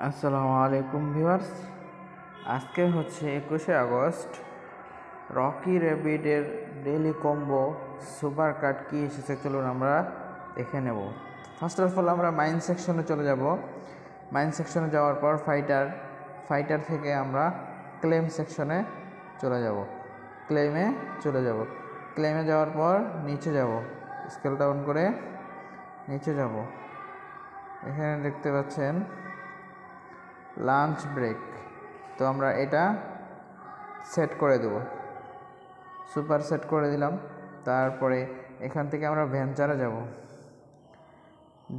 আসসালামু আলাইকুম ভিউয়ার্স। আজকে হচ্ছে 21শে আগস্ট। রকি র্যাপিডের ডেইলি কম্বো সুপার কার্ড কী এসেছে চলুন আমরা দেখে নেব। ফার্স্ট অফ অল আমরা মাইন সেকশনে চলে যাব। মাইন সেকশনে যাওয়ার পর ফাইটার থেকে আমরা ক্লেম সেকশনে চলে যাব। ক্লেমে যাওয়ার পর নিচে যাব, স্কেল ডাউন করে নিচে যাব। এখানে দেখতে পাচ্ছেন লাঞ্চ ব্রেক, তো আমরা এটা সেট করে দেব, সুপার সেট করে দিলাম। তারপরে এখান থেকে আমরা ভেঞ্চারে যাব।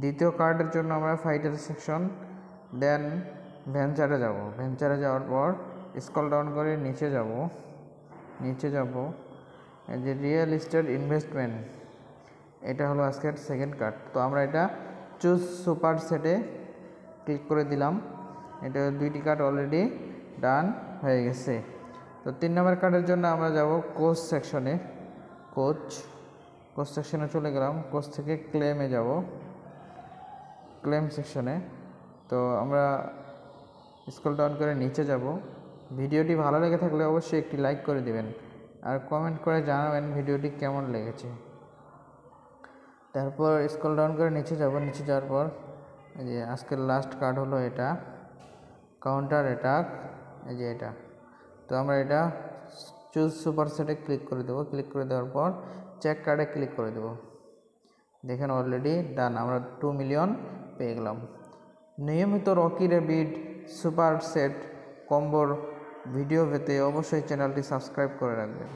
দ্বিতীয় কার্ডের জন্য আমরা ফাইটার সেকশন, দেন ভেঞ্চারে যাব। ভেঞ্চারে যাওয়ার পর স্ক্রল ডাউন করে নিচে যাব। এই যে রিয়েল এস্টেট ইনভেস্টমেন্ট, এটা হলো আজকের সেকেন্ড কার্ড। তো আমরা এটা চুজ সুপার সেটে ক্লিক করে দিলাম। এটা দুইটি কার্ড অলরেডি ডান হয়ে গেছে। তো 3 নম্বর কার্ডের জন্য আমরা যাব কোচ সেকশনে। কোচ সেকশনে চলে গেলাম। কোচ থেকে ক্লেমে যাব, ক্লেম সেকশনে। তো আমরা স্ক্রল ডাউন করে নিচে যাব। ভিডিওটি ভালো লেগে থাকলে অবশ্যই একটি লাইক করে দিবেন আর কমেন্ট করে জানাবেন ভিডিওটি কেমন লেগেছে। তারপর স্ক্রল ডাউন করে নিচে যাব। নিচে যাওয়ার পর এই যে আজকের লাস্ট কার্ড হলো এটা, কাউন্টার অ্যাটাক, এই যে এটা। তো আমরা এটা চুজ সুপার সেটে ক্লিক করে দেবো। ক্লিক করে দেওয়ার পর চেক কার্ডে ক্লিক করে দেবো। দেখেন অলরেডি ডান, আমরা 2 মিলিয়ন পেয়ে গেলাম। নিয়মিত রকি র্যাপিড সুপার সেট কম্বোর ভিডিও পেতে অবশ্যই চ্যানেলটি সাবস্ক্রাইব করে রাখবেন।